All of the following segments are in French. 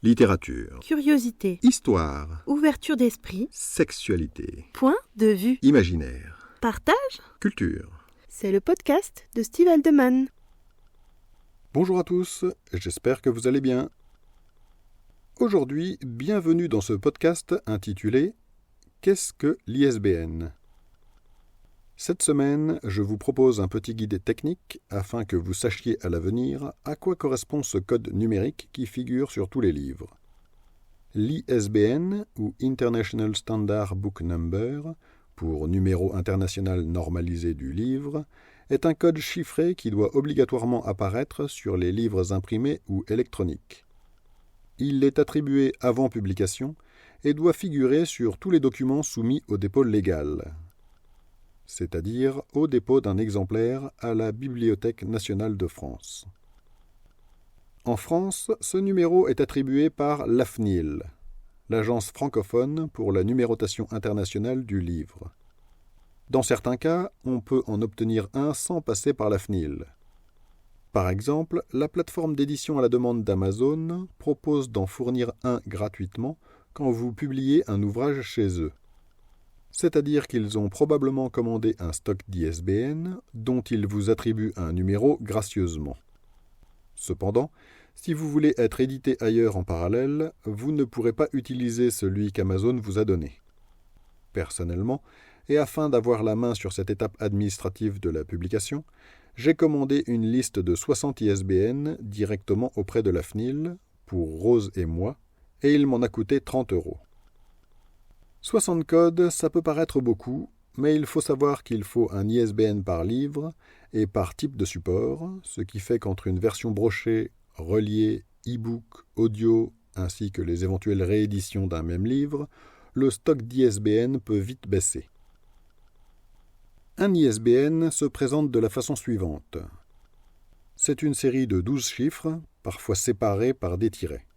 Littérature, Curiosité, histoire, ouverture d'esprit, sexualité, point de vue, imaginaire, partage. culture. C'est le podcast de Steve Aldeman. Bonjour à tous, j'espère que vous allez bien. Aujourd'hui, bienvenue dans ce podcast intitulé « Qu'est-ce que l'ISBN ?» Cette semaine, je vous propose un petit guide technique afin que vous sachiez à l'avenir à quoi correspond ce code numérique qui figure sur tous les livres. L'ISBN, ou International Standard Book Number, pour numéro international normalisé du livre, est un code chiffré qui doit obligatoirement apparaître sur les livres imprimés ou électroniques. Il est attribué avant publication et doit figurer sur tous les documents soumis au dépôt légal, c'est-à-dire au dépôt d'un exemplaire à la Bibliothèque nationale de France. En France, ce numéro est attribué par l'AFNIL, l'agence francophone pour la numérotation internationale du livre. Dans certains cas, on peut en obtenir un sans passer par l'AFNIL. Par exemple, la plateforme d'édition à la demande d'Amazon propose d'en fournir un gratuitement quand vous publiez un ouvrage chez eux. C'est-à-dire qu'ils ont probablement commandé un stock d'ISBN dont ils vous attribuent un numéro gracieusement. Cependant, si vous voulez être édité ailleurs en parallèle, vous ne pourrez pas utiliser celui qu'Amazon vous a donné. Personnellement, et afin d'avoir la main sur cette étape administrative de la publication, j'ai commandé une liste de 60 ISBN directement auprès de l'AFNIL, pour Rose et moi, et il m'en a coûté 30 €. 60 codes, ça peut paraître beaucoup, mais il faut savoir qu'il faut un ISBN par livre et par type de support, ce qui fait qu'entre une version brochée, reliée, e-book, audio, ainsi que les éventuelles rééditions d'un même livre, le stock d'ISBN peut vite baisser. Un ISBN se présente de la façon suivante. C'est une série de 12 chiffres, parfois séparés par des tirets.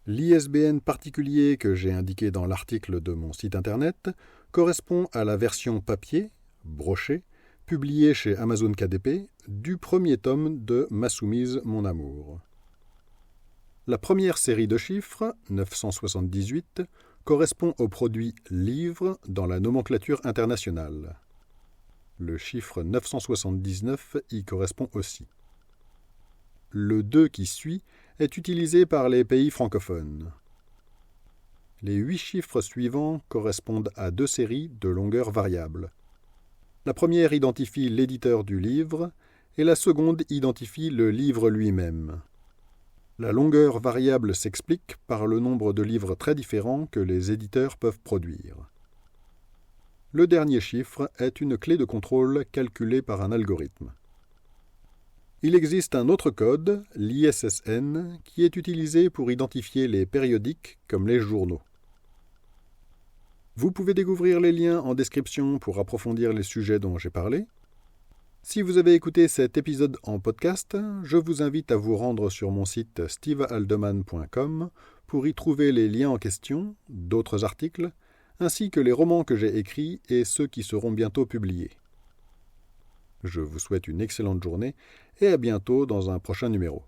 L'ISBN particulier que j'ai indiqué dans l'article de mon site internet correspond à la version papier, brochée, publiée chez Amazon KDP, du premier tome de Ma soumise, mon amour. La première série de chiffres, 978, correspond au produit livre dans la nomenclature internationale. Le chiffre 979 y correspond aussi. Le 2 qui suit est utilisé par les pays francophones. Les 8 chiffres suivants correspondent à 2 séries de longueur variable. La première identifie l'éditeur du livre et la seconde identifie le livre lui-même. La longueur variable s'explique par le nombre de livres très différents que les éditeurs peuvent produire. Le dernier chiffre est une clé de contrôle calculée par un algorithme. Il existe un autre code, l'ISSN, qui est utilisé pour identifier les périodiques comme les journaux. Vous pouvez découvrir les liens en description pour approfondir les sujets dont j'ai parlé. Si vous avez écouté cet épisode en podcast, je vous invite à vous rendre sur mon site stevealdeman.com pour y trouver les liens en question, d'autres articles, ainsi que les romans que j'ai écrits et ceux qui seront bientôt publiés. Je vous souhaite une excellente journée et à bientôt dans un prochain numéro.